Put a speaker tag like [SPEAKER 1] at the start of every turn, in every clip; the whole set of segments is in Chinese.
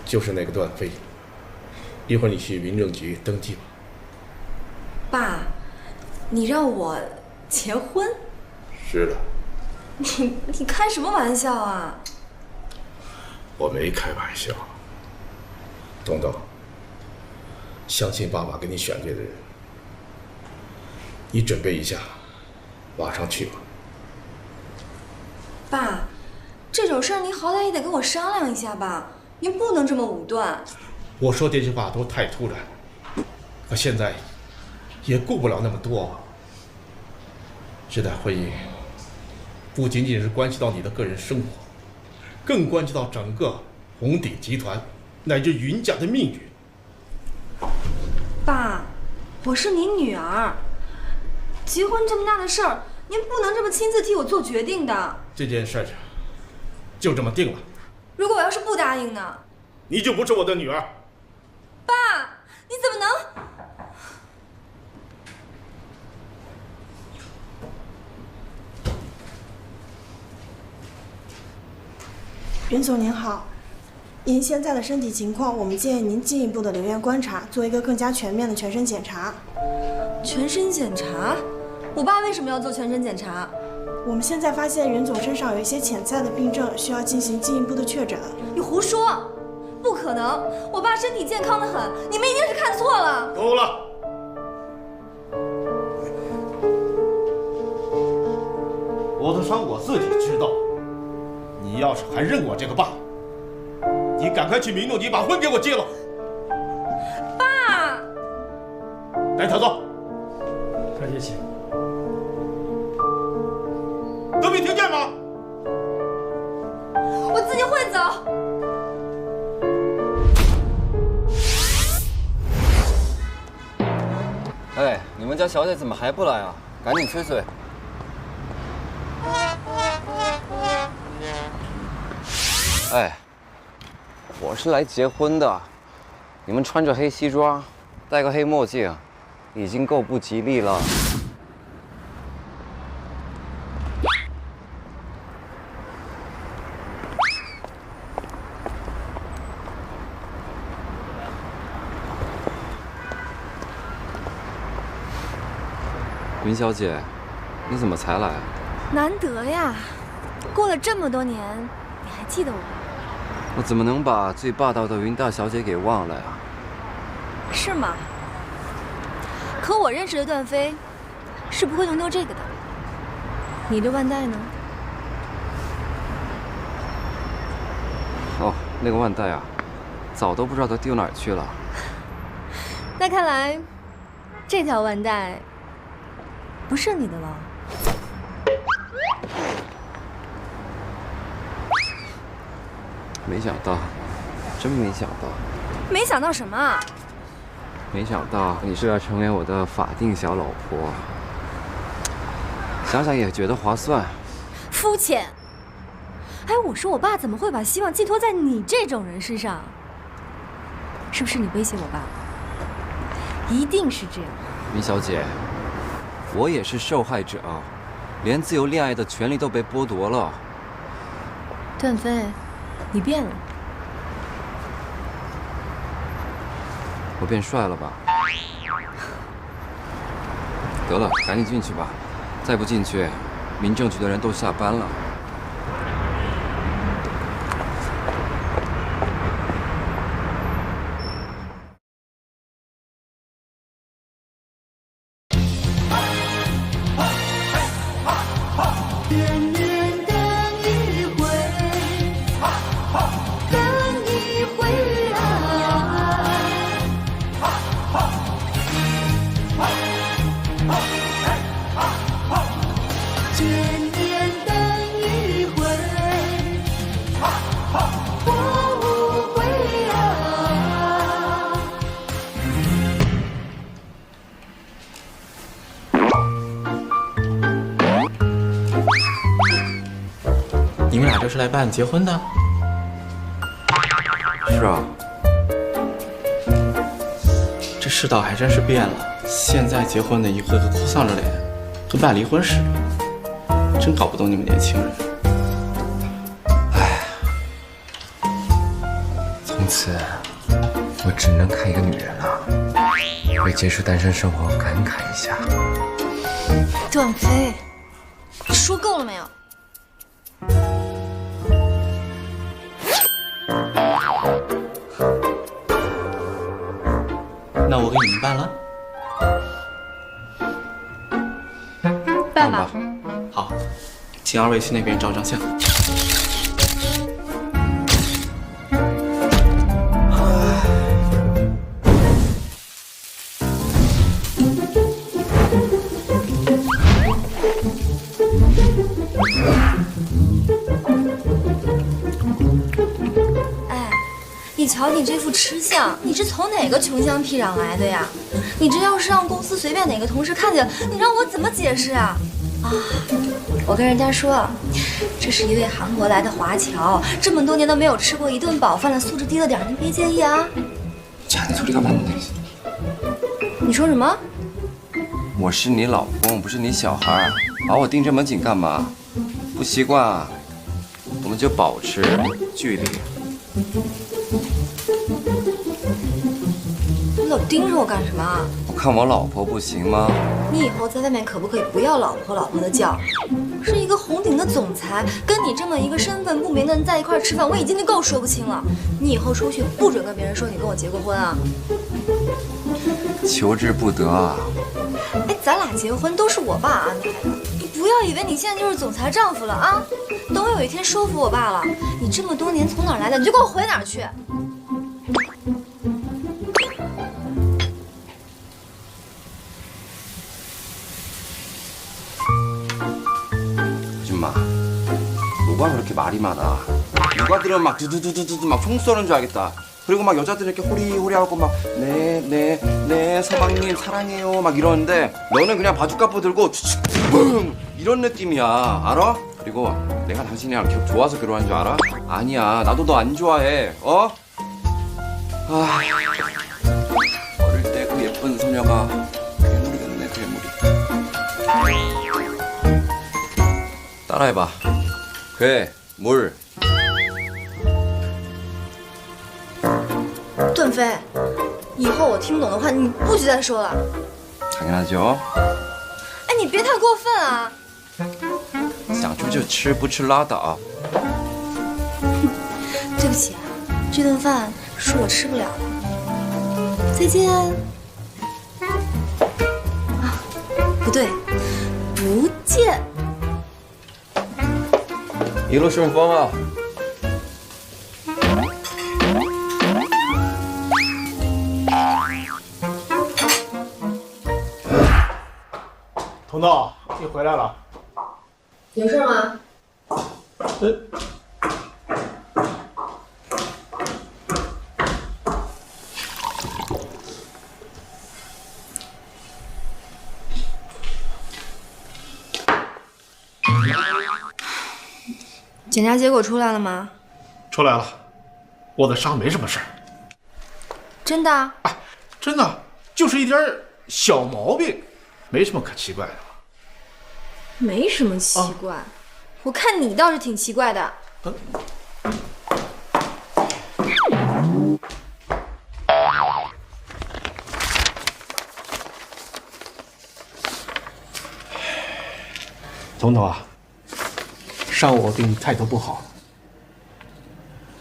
[SPEAKER 1] 就是那个段飞。一会儿你去民政局登记吧。
[SPEAKER 2] 爸，你让我结婚？
[SPEAKER 1] 是的。
[SPEAKER 2] 你开什么玩笑啊？
[SPEAKER 1] 我没开玩笑。东东，相信爸爸给你选对的人。你准备一下，马上去吧。
[SPEAKER 2] 爸，这种事儿您好歹也得跟我商量一下吧，您不能这么武断。
[SPEAKER 1] 我说这句话都太突然，我现在也顾不了那么多。这单婚姻不仅仅是关系到你的个人生活，更关系到整个红鼎集团乃至云家的命运。
[SPEAKER 2] 爸，我是您女儿，结婚这么大的事儿，您不能这么亲自替我做决定的。
[SPEAKER 1] 这件事就这么定了。
[SPEAKER 2] 如果我要是不答应呢？
[SPEAKER 1] 你就不是我的女儿。
[SPEAKER 2] 爸，你怎么能……
[SPEAKER 3] 袁总您好，您现在的身体情况，我们建议您进一步的留院观察，做一个更加全面的全身检查。
[SPEAKER 2] 全身检查？我爸为什么要做全身检查？
[SPEAKER 3] 我们现在发现袁总身上有一些潜在的病症，需要进行进一步的确诊。
[SPEAKER 2] 你胡说！不可能，我爸身体健康得很，你们一定是看错了。
[SPEAKER 1] 够了！我的伤我自己知道。你要是还认我这个爸，你赶快去民政局把婚给我结了。
[SPEAKER 2] 爸，
[SPEAKER 1] 带他走。
[SPEAKER 4] 小姐请。
[SPEAKER 1] 都没听见吗？
[SPEAKER 2] 我自己会走。
[SPEAKER 5] 哎，你们家小姐怎么还不来啊？赶紧催催。哎，我是来结婚的，你们穿着黑西装，戴个黑墨镜，已经够不吉利了。云小姐，你怎么才来啊？
[SPEAKER 2] 难得呀，过了这么多年，你还记得我？
[SPEAKER 5] 我怎么能把最霸道的云大小姐给忘了呀？
[SPEAKER 2] 是吗？可我认识的段飞，是不会弄丢这个的。你的腕带呢？
[SPEAKER 5] 哦，那个腕带啊，早都不知道它丢哪儿去了。
[SPEAKER 2] 那看来，这条腕带不是你的了。
[SPEAKER 5] 没想到，真没想到。
[SPEAKER 2] 没想到什么啊？
[SPEAKER 5] 没想到你是要成为我的法定小老婆，想想也觉得划算。
[SPEAKER 2] 肤浅。哎，我说我爸怎么会把希望寄托在你这种人身上？是不是你威胁我爸？一定是这样。
[SPEAKER 5] 云小姐，我也是受害者，连自由恋爱的权利都被剥夺了。
[SPEAKER 2] 段飞，你变了。
[SPEAKER 5] 我变帅了吧？得了，赶紧进去吧，再不进去，民政局的人都下班了。
[SPEAKER 4] 你们俩这是来办结婚的？
[SPEAKER 5] 是啊，
[SPEAKER 4] 这世道还真是变了，现在结婚的一个个哭丧着脸，跟办离婚似的，真搞不懂你们年轻人。
[SPEAKER 5] 唉，从从此我只能看一个女人了，为结束单身生活感慨一下。
[SPEAKER 2] 段飞，你说够了没有？
[SPEAKER 4] 那我给你们办了。
[SPEAKER 2] 办吧。
[SPEAKER 4] 好，请二位去那边照张相。
[SPEAKER 2] 你瞧你这副吃相，你是从哪个穷乡僻壤来的呀？你这要是让公司随便哪个同事看见了，你让我怎么解释啊？啊，我跟人家说，这是一位韩国来的华侨，这么多年都没有吃过一顿饱饭了，素质低了点，您别介意啊。你说什么？
[SPEAKER 5] 我是你老公，不是你小孩，把我盯这么紧干嘛？不习惯啊，我们就保持距离。
[SPEAKER 2] 你老盯着我干什么啊？
[SPEAKER 5] 我看我老婆不行吗？
[SPEAKER 2] 你以后在外面可不可以不要老婆老婆的叫？是一个红顶的总裁，跟你这么一个身份不明的人在一块吃饭，我已经够说不清了。你以后出去不准跟别人说你跟我结过婚啊！
[SPEAKER 5] 求之不得啊！
[SPEAKER 2] 哎，咱俩结婚都是我爸安排的，你不要以为你现在就是总裁丈夫了啊！等我有一天说服我爸了，你这么多年从哪儿来的，你就给我回哪儿去！
[SPEAKER 5] 누가 그렇게 말이 많아? 누가 들으면 막 두두두두두 막 총 쏘는 줄 알겠다. 그리고 막 여자들 이렇게 호리호리하고 막 네 서방님 사랑해요 막 이러는데 너는 그냥 바둑값 들고 뿡 이런 느낌이야. 알아? 그리고 내가 당신이랑 기억 좋아서 결혼한 줄 알아? 아니야. 나도 너 안 좋아해. 어? 아, 어릴 때 그 예쁜 소녀가 괴물이겠네 괴물이. 따라해봐. 괴물.
[SPEAKER 2] 段飞，以后我听不懂的话，你不许再说了。
[SPEAKER 5] 당연하죠.
[SPEAKER 2] 哎，你别太过分啊！
[SPEAKER 5] 想吃就吃，不吃拉倒。
[SPEAKER 2] 对不起啊，这顿饭是我吃不了的。再见。啊，不对，不见。
[SPEAKER 5] 一路顺风啊！
[SPEAKER 1] 童豆，你回来了。
[SPEAKER 2] 有事吗？检查结果出来了吗？
[SPEAKER 1] 出来了，我的伤没什么事儿。
[SPEAKER 2] 真的？
[SPEAKER 1] 哎，真的，就是一点小毛病，没什么可奇怪的。
[SPEAKER 2] 没什么奇怪，我看你倒是挺奇怪的。
[SPEAKER 1] 彤彤啊，上午我对你态度不好，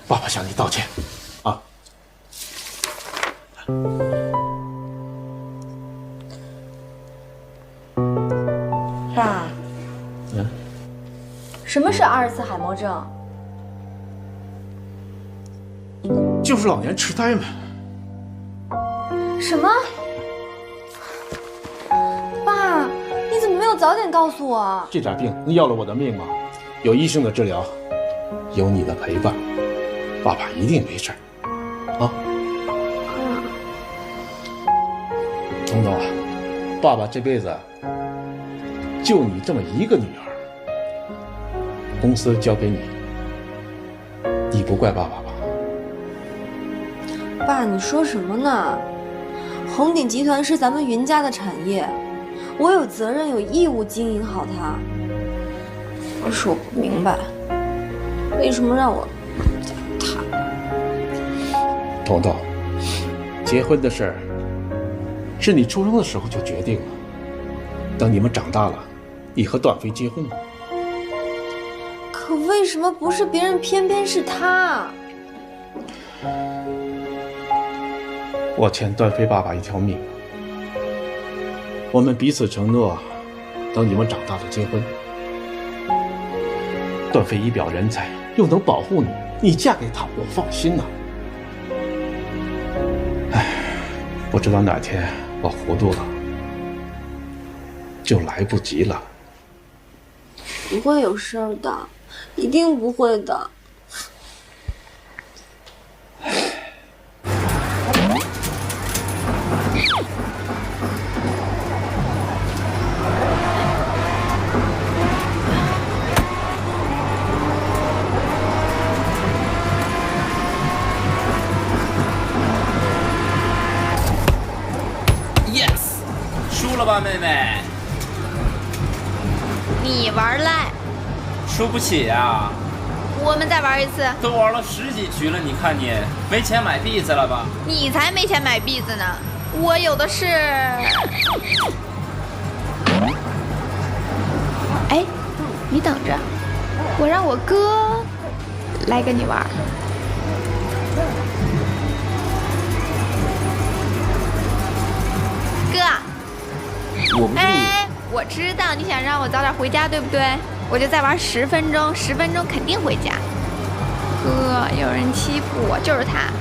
[SPEAKER 1] 爸爸向你道歉啊。
[SPEAKER 2] 爸。 什么是阿尔茨海默症？
[SPEAKER 1] 就是老年痴呆嘛。
[SPEAKER 2] 什么？爸，你怎么没有早点告诉我？
[SPEAKER 1] 这点病要了我的命吗？有医生的治疗，有你的陪伴，爸爸一定没事啊。彤彤啊，爸爸这辈子就你这么一个女儿。 公司交给你，你不怪爸爸吧？
[SPEAKER 2] 爸，你说什么呢？红鼎集团是咱们云家的产业，我有责任、有义务经营好它。可是我不明白，为什么让我他？
[SPEAKER 1] 彤彤，结婚的事儿是你出生的时候就决定了，等你们长大了，你和段飞结婚吧。
[SPEAKER 2] 可为什么不是别人，偏偏是他？
[SPEAKER 1] 我欠段飞爸爸一条命，我们彼此承诺，等你们长大了结婚。段飞仪表人才，又能保护你，你嫁给他，我放心呐。唉，不知道哪天我糊涂了，就来不及了。
[SPEAKER 2] 不会有事儿的，一定不会的。
[SPEAKER 6] 输了吧，妹妹？
[SPEAKER 2] 你玩赖，
[SPEAKER 6] 输不起呀！
[SPEAKER 2] 我们再玩一次。
[SPEAKER 6] 都玩了10几局了，你看你没钱买币子了吧？
[SPEAKER 2] 你才没钱买币子呢，我有的是。哎，你等着，我让我哥来跟你玩。哥。
[SPEAKER 5] 我不是你。
[SPEAKER 2] 哎，我知道你想让我早点回家，对不对？我就再玩10分钟，10分钟肯定回家。哥，有人欺负我，就是他。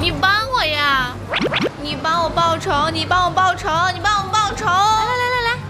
[SPEAKER 2] 你帮我呀！你帮我报仇！你帮我报仇！你帮我报仇！来来来来。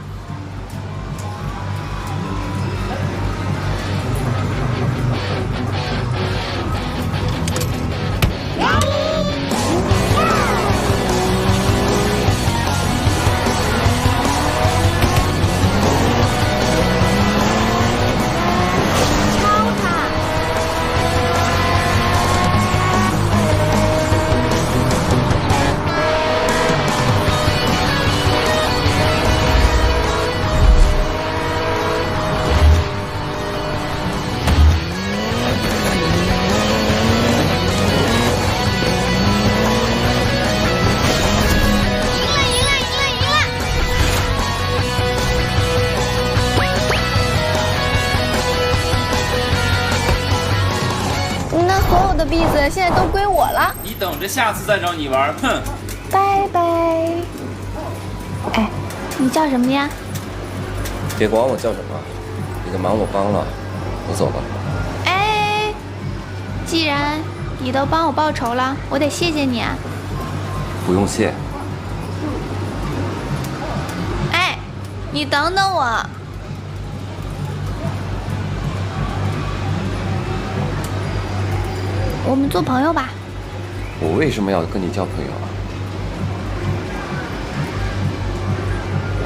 [SPEAKER 2] 币子现在都归我了，
[SPEAKER 6] 你等着下次再找你玩，哼！
[SPEAKER 2] 拜拜。哎，你叫什么呀？
[SPEAKER 5] 别管我叫什么，你的忙我帮了，我走了。
[SPEAKER 2] 哎，既然你都帮我报仇了，我得谢谢你啊。
[SPEAKER 5] 不用谢。
[SPEAKER 2] 哎，你等等我。我们做朋友吧。
[SPEAKER 5] 我为什么要跟你交朋友啊？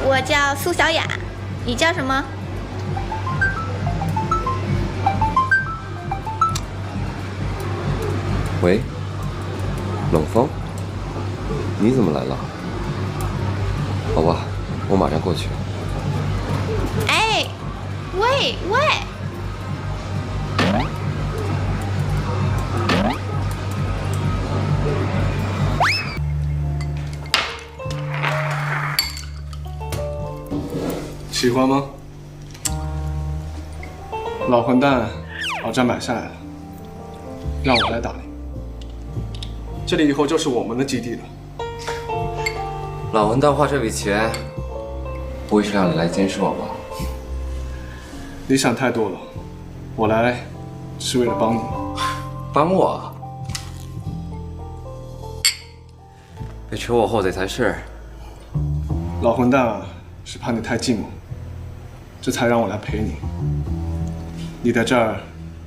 [SPEAKER 2] 我叫苏小雅，你叫什么？
[SPEAKER 5] 喂，冷风，你怎么来了？好吧，我马上过去。
[SPEAKER 2] 哎，喂喂。
[SPEAKER 7] 喜欢吗？老混蛋，老站买下来了，让我来打你。这里以后就是我们的基地了。
[SPEAKER 5] 老混蛋花这笔钱，不会是让你来监视我吧？
[SPEAKER 7] 你想太多了，我来是为了帮你。
[SPEAKER 5] 帮我？别扯我后腿才是。
[SPEAKER 7] 老混蛋啊，是怕你太寂寞，这才让我来陪你。你在这儿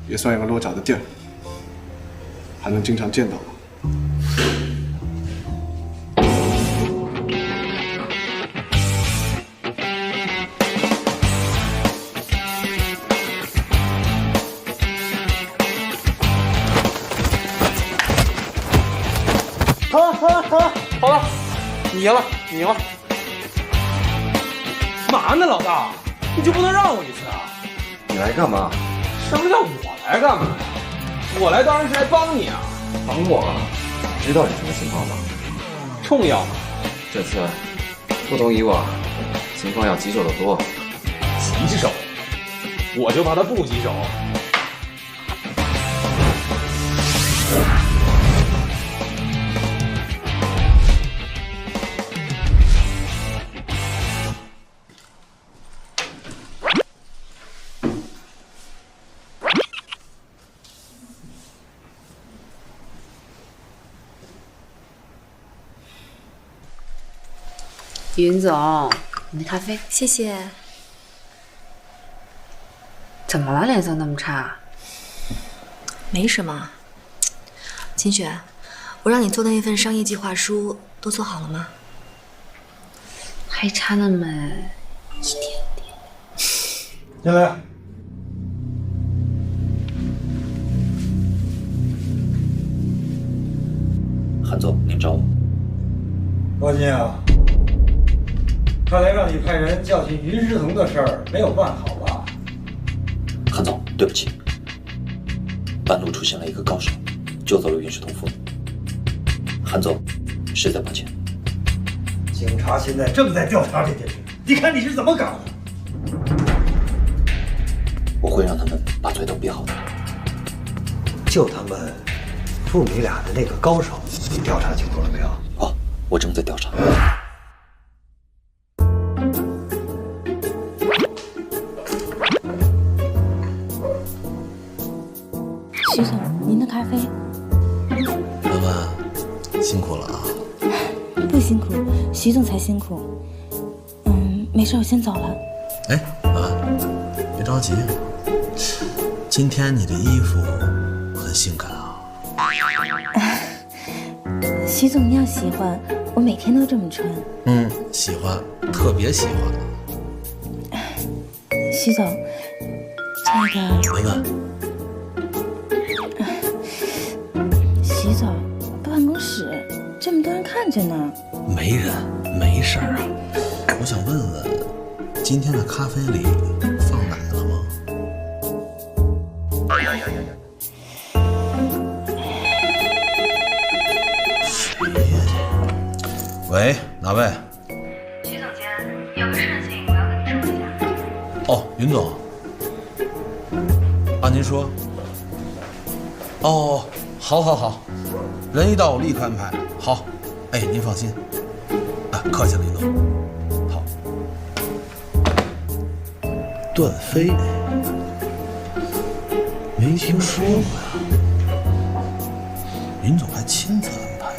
[SPEAKER 7] 也算有个落脚的地儿，还能经常见到我。
[SPEAKER 1] 好了，你赢了，你赢了。嘛呢，老大？你就不能让我一次啊？
[SPEAKER 5] 你来干嘛？
[SPEAKER 1] 什么叫我来干嘛呀？
[SPEAKER 8] 我来当然是来帮你啊。
[SPEAKER 5] 帮我啊？知道是什么情况吗？
[SPEAKER 8] 重要吗？
[SPEAKER 5] 这次不同以往，情况要棘手得多。
[SPEAKER 8] 棘手？我就怕他不棘手。
[SPEAKER 9] 云总，你的咖啡。
[SPEAKER 2] 谢谢。
[SPEAKER 9] 怎么了？脸色那么差？
[SPEAKER 2] 没什么。秦雪，我让你做的那份商业计划书都做好了吗？
[SPEAKER 9] 还差那么一点点。
[SPEAKER 10] 进来。
[SPEAKER 11] 韩总，您找我。
[SPEAKER 10] 高金啊，看来让你派人教训云石腾的事儿没有办好吧？
[SPEAKER 11] 韩总，对不起，半路出现了一个高手，救走了云石腾夫人。韩总，实在抱歉。
[SPEAKER 10] 警察现在正在调查这件事，你看你是怎么搞的？
[SPEAKER 11] 我会让他们把嘴都闭好的。
[SPEAKER 10] 就他们父女俩的那个高手，你调查清楚了没有？
[SPEAKER 11] 哦，我正在调查。
[SPEAKER 12] 徐总，您的咖啡。
[SPEAKER 13] 文文，辛苦了啊。
[SPEAKER 12] 不辛苦，徐总才辛苦。没事，我先走了。
[SPEAKER 13] 哎，文文，别着急，今天你的衣服很性感啊。
[SPEAKER 12] 徐总，你要喜欢，我每天都这么穿。
[SPEAKER 13] 喜欢，特别喜欢。
[SPEAKER 12] 徐总，这个
[SPEAKER 13] 文文，
[SPEAKER 12] 徐总，办公室这么多人看着呢。
[SPEAKER 13] 没人，没事儿啊。我想问问，今天的咖啡里放奶了吗？喂，哪位？
[SPEAKER 14] 徐总监，有个事情我要跟你说一下。
[SPEAKER 13] 哦，云总。啊，您说。哦，好，好，好，人一到我立刻安排。好，哎，您放心。啊，客气了，云总。好。段飞，没听说过呀。云总还亲自安排，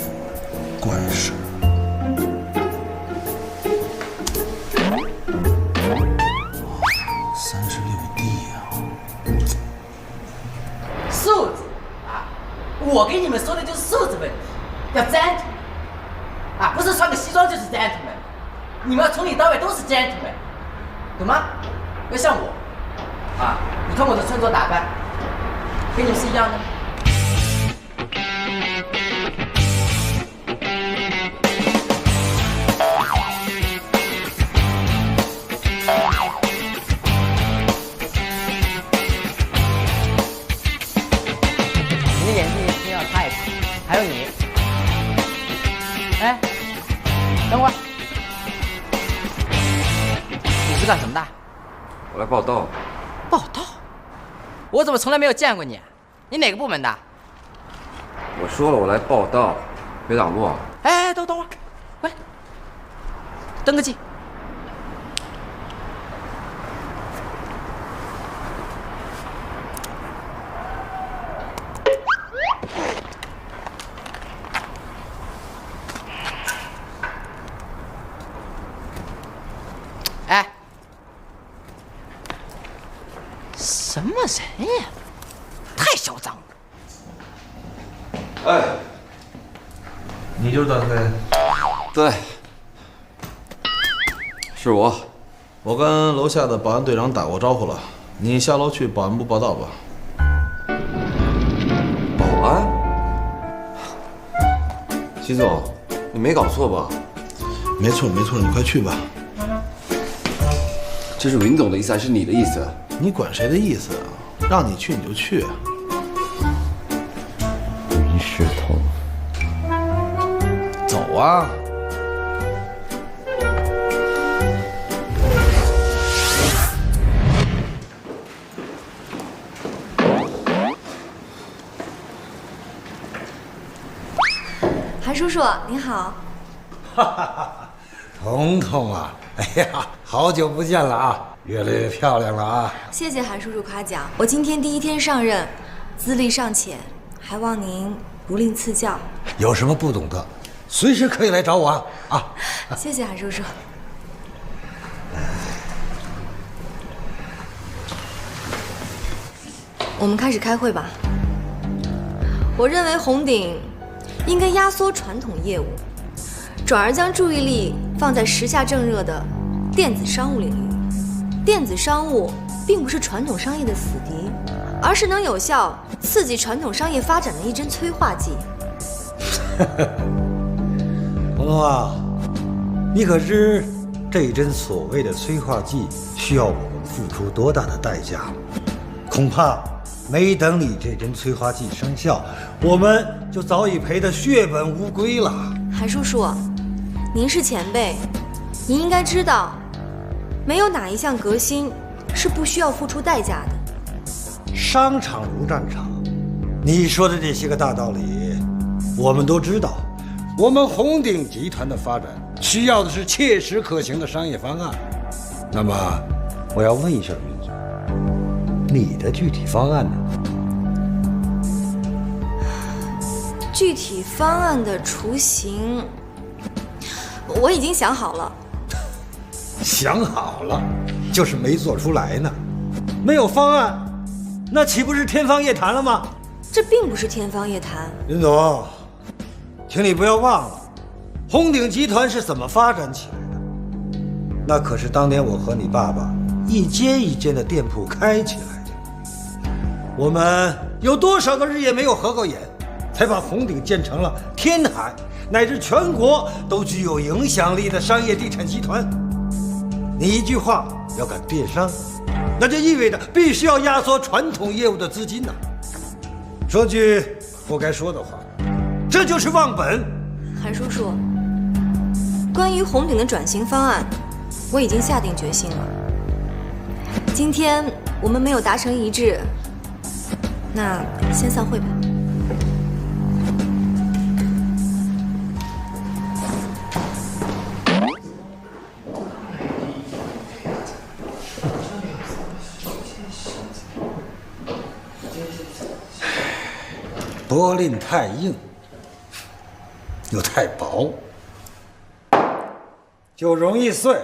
[SPEAKER 13] 怪事。
[SPEAKER 15] 素质啊！我给你们说的就是素质问题，要 gentleman 啊，不是穿个西装就是 gentleman， 你们要从里到外都是 gentleman， 懂吗？要像我啊，你看我的穿着打扮，跟你们是一样的。你的眼睛一定要擦一擦，还有你，哎，等会儿，你是干什么的？
[SPEAKER 5] 我来报道。
[SPEAKER 15] 报道？我怎么从来没有见过你？你哪个部门的？
[SPEAKER 5] 我说了，我来报道，别挡路。
[SPEAKER 15] 哎，等会儿，过来，登个记。哎，什么人呀？太嚣张了！
[SPEAKER 5] 哎，
[SPEAKER 13] 你就是段飞？
[SPEAKER 5] 对，是我。
[SPEAKER 13] 我跟楼下的保安队长打过招呼了，你下楼去保安部报道吧。
[SPEAKER 5] 保安？齐总，你没搞错吧？
[SPEAKER 13] 没错，没错，你快去吧。
[SPEAKER 5] 这是云总的意思还是你的意思？
[SPEAKER 13] 你管谁的意思啊？让你去你就去。
[SPEAKER 16] 世彤，
[SPEAKER 13] 走啊！
[SPEAKER 2] 韩叔叔您好。
[SPEAKER 16] 哈哈哈，彤彤啊，哎呀，好久不见了啊，越来越漂亮了啊！
[SPEAKER 2] 谢谢韩叔叔夸奖，我今天第一天上任，资历尚浅，还望您不吝赐教。
[SPEAKER 16] 有什么不懂的，随时可以来找我啊！
[SPEAKER 2] 谢谢韩叔叔。我们开始开会吧。我认为红鼎应该压缩传统业务，转而将注意力放在时下正热的电子商务领域。电子商务并不是传统商业的死敌，而是能有效刺激传统商业发展的一针催化剂。
[SPEAKER 16] 彤彤啊，你可知这一针所谓的催化剂需要我们付出多大的代价？恐怕没等你这针催化剂生效，我们就早已赔得血本无归了。
[SPEAKER 2] 韩叔叔，您是前辈，您应该知道，没有哪一项革新是不需要付出代价的。
[SPEAKER 16] 商场如战场，你说的这些个大道理，我们都知道。我们红鼎集团的发展需要的是切实可行的商业方案。那么，我要问一下你的具体方案呢？
[SPEAKER 2] 具体方案的雏形，我已经想好了。
[SPEAKER 16] 想好了，就是没做出来呢。没有方案，那岂不是天方夜谭了吗？
[SPEAKER 2] 这并不是天方夜谭。
[SPEAKER 16] 林总，请你不要忘了，红鼎集团是怎么发展起来的？那可是当年我和你爸爸一间一间的店铺开起来的。我们有多少个日夜没有合过眼，才把红鼎建成了天海乃至全国都具有影响力的商业地产集团。你一句话要赶电商，那就意味着必须要压缩传统业务的资金呐。说句不该说的话，这就是忘本。
[SPEAKER 2] 韩叔叔，关于红鼎的转型方案，我已经下定决心了。今天我们没有达成一致，那先散会吧。
[SPEAKER 16] 玻璃太硬，又太薄，就容易碎。